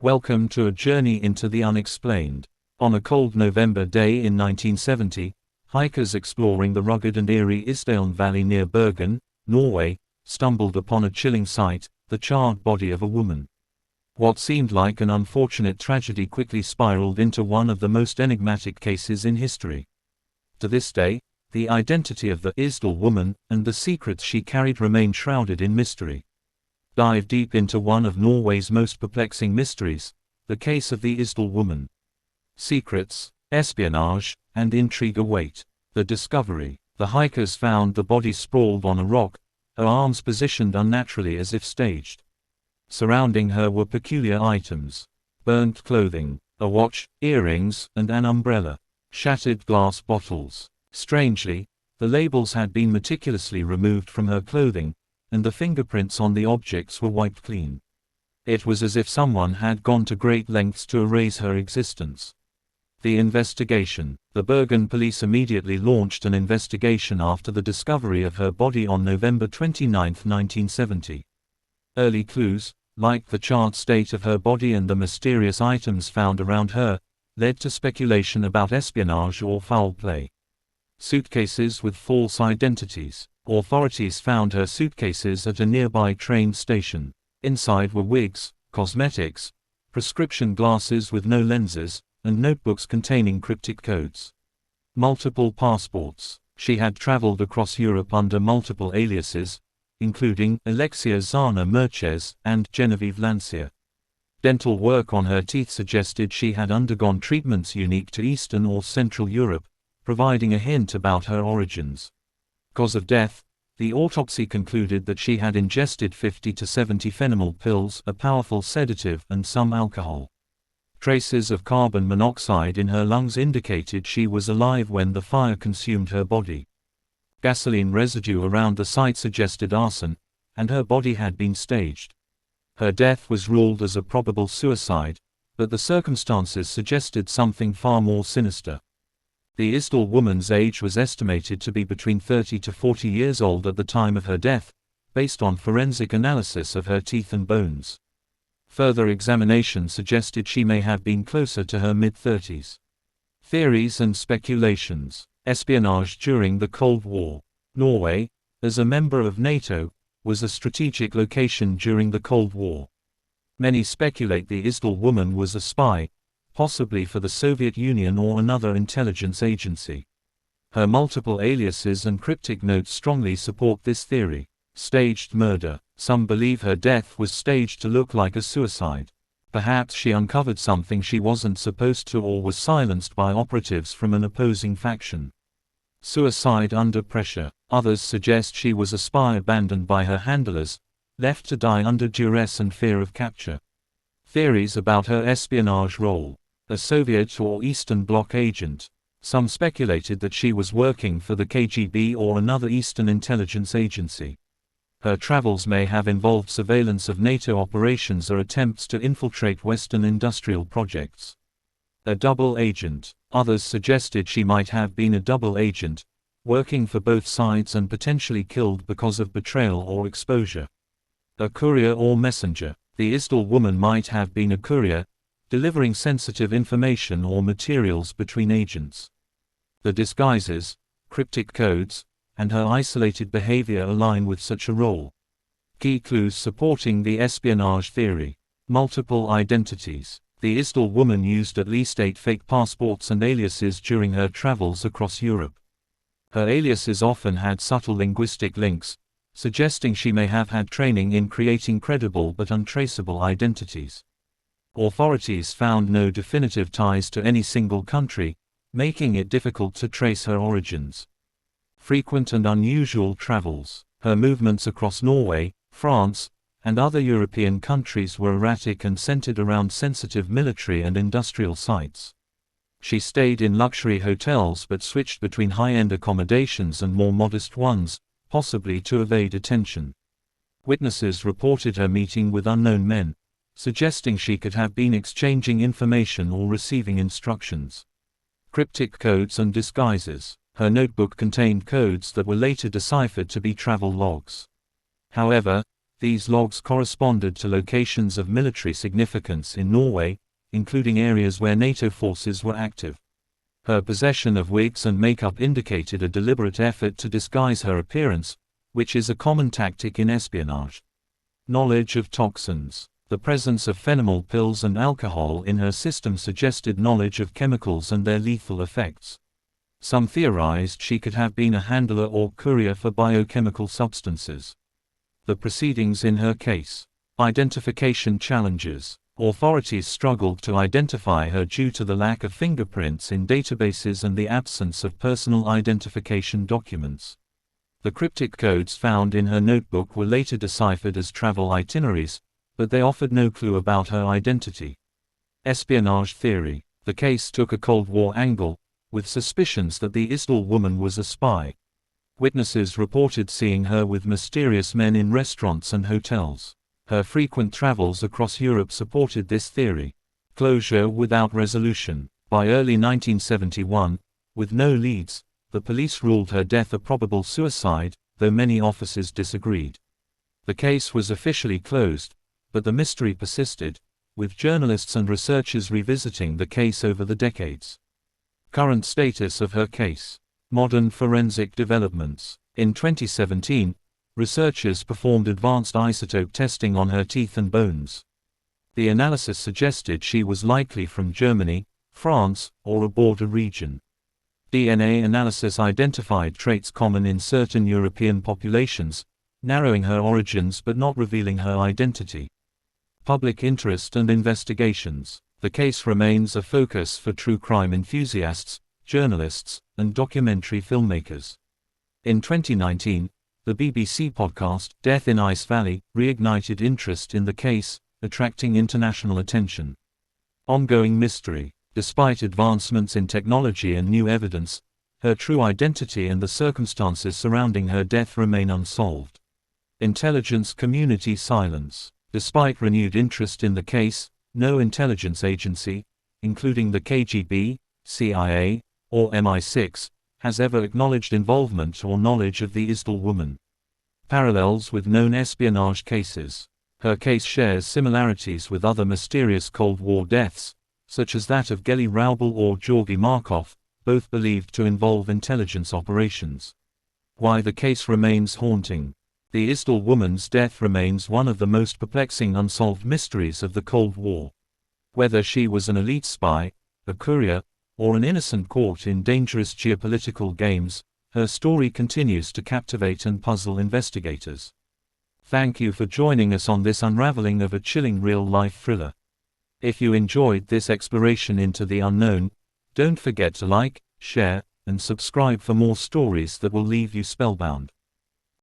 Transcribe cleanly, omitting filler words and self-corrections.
Welcome to a journey into the unexplained. On a cold November day in 1970, hikers exploring the rugged and eerie Isdalen Valley near Bergen, Norway, stumbled upon a chilling sight, the charred body of a woman. What seemed like an unfortunate tragedy quickly spiraled into one of the most enigmatic cases in history. To this day, the identity of the Isdal Woman and the secrets she carried remain shrouded in mystery. Dive deep into one of Norway's most perplexing mysteries, the case of the Isdal Woman. Secrets, espionage, and intrigue await. The discovery. The hikers found the body sprawled on a rock, her arms positioned unnaturally as if staged. Surrounding her were peculiar items: burnt clothing, a watch, earrings, and an umbrella. Shattered glass bottles. Strangely, the labels had been meticulously removed from her clothing, and the fingerprints on the objects were wiped clean. It was as if someone had gone to great lengths to erase her existence. The investigation. The Bergen police immediately launched an investigation after the discovery of her body on November 29, 1970. Early clues, like the charred state of her body and the mysterious items found around her, led to speculation about espionage or foul play. Suitcases with false identities. Authorities found her suitcases at a nearby train station. Inside were wigs, cosmetics, prescription glasses with no lenses, and notebooks containing cryptic codes. Multiple passports. She had traveled across Europe under multiple aliases, including Alexia Zana Merches and Genevieve Lancia. Dental work on her teeth suggested she had undergone treatments unique to Eastern or Central Europe, providing a hint about her origins. Cause of death. The autopsy concluded that she had ingested 50 to 70 phenomenal pills, a powerful sedative, and some alcohol. Traces of carbon monoxide in her lungs indicated she was alive when the fire consumed her body. Gasoline residue around the site suggested arson, and her body had been staged. Her death was ruled as a probable suicide, but the circumstances suggested something far more sinister. The Isdal Woman's age was estimated to be between 30 to 40 years old at the time of her death, based on forensic analysis of her teeth and bones. Further examination suggested she may have been closer to her mid-30s. Theories and speculations. Espionage during the Cold War. Norway, as a member of NATO, was a strategic location during the Cold War. Many speculate the Isdal Woman was a spy, possibly for the Soviet Union or another intelligence agency. Her multiple aliases and cryptic notes strongly support this theory. Staged murder. Some believe her death was staged to look like a suicide. Perhaps she uncovered something she wasn't supposed to or was silenced by operatives from an opposing faction. Suicide under pressure. Others suggest she was a spy abandoned by her handlers, left to die under duress and fear of capture. Theories about her espionage role. A Soviet or Eastern Bloc agent. Some speculated that she was working for the KGB or another Eastern intelligence agency. Her travels may have involved surveillance of NATO operations or attempts to infiltrate Western industrial projects. A double agent. Others suggested she might have been a double agent, working for both sides and potentially killed because of betrayal or exposure. A courier or messenger. The Isdal Woman might have been a courier, delivering sensitive information or materials between agents. The disguises, cryptic codes, and her isolated behavior align with such a role. Key clues supporting the espionage theory. Multiple identities. The Isdal Woman used at least 8 fake passports and aliases during her travels across Europe. Her aliases often had subtle linguistic links, suggesting she may have had training in creating credible but untraceable identities. Authorities found no definitive ties to any single country, making it difficult to trace her origins. Frequent and unusual travels. Her movements across Norway, France, and other European countries were erratic and centered around sensitive military and industrial sites. She stayed in luxury hotels but switched between high-end accommodations and more modest ones, possibly to evade attention. Witnesses reported her meeting with unknown men, suggesting she could have been exchanging information or receiving instructions. Cryptic codes and disguises. Her notebook contained codes that were later deciphered to be travel logs. However, These logs corresponded to locations of military significance in Norway, including areas where NATO forces were active. Her possession of wigs and makeup indicated a deliberate effort to disguise her appearance, which is a common tactic in espionage. Knowledge of toxins. The presence of phenol pills and alcohol in her system suggested knowledge of chemicals and their lethal effects. Some theorized she could have been a handler or courier for biochemical substances. The proceedings in her case. Identification challenges. Authorities struggled to identify her due to the lack of fingerprints in databases and the absence of personal identification documents. The cryptic codes found in her notebook were later deciphered as travel itineraries, but they offered no clue about her identity. Espionage theory. The case took a Cold War angle, with suspicions that the Isdal woman was a spy. Witnesses reported seeing her with mysterious men in restaurants and hotels. Her frequent travels across Europe supported this theory. Closure without resolution. By early 1971, with no leads, the police ruled her death a probable suicide, though many officers disagreed. The case was officially closed, but the mystery persisted, with journalists and researchers revisiting the case over the decades. Current status of her case. Modern forensic developments. In 2017, researchers performed advanced isotope testing on her teeth and bones. The analysis suggested she was likely from Germany, France, or a border region. DNA analysis identified traits common in certain European populations, narrowing her origins but not revealing her identity. Public interest and investigations. The case remains a focus for true crime enthusiasts, journalists, and documentary filmmakers. In 2019, the BBC podcast, Death in Isdal Valley, reignited interest in the case, attracting international attention. Ongoing mystery. Despite advancements in technology and new evidence, her true identity and the circumstances surrounding her death remain unsolved. Intelligence community silence. Despite renewed interest in the case, no intelligence agency, including the KGB, CIA, or MI6, has ever acknowledged involvement or knowledge of the Isdal woman. Parallels with known espionage cases. Her case shares similarities with other mysterious Cold War deaths, such as that of Geli Raubal or Georgy Markov, both believed to involve intelligence operations. Why the case remains haunting. The Isdal woman's death remains one of the most perplexing unsolved mysteries of the Cold War. Whether she was an elite spy, a courier, or an innocent caught in dangerous geopolitical games, her story continues to captivate and puzzle investigators. Thank you for joining us on this unraveling of a chilling real-life thriller. If you enjoyed this exploration into the unknown, don't forget to like, share, and subscribe for more stories that will leave you spellbound.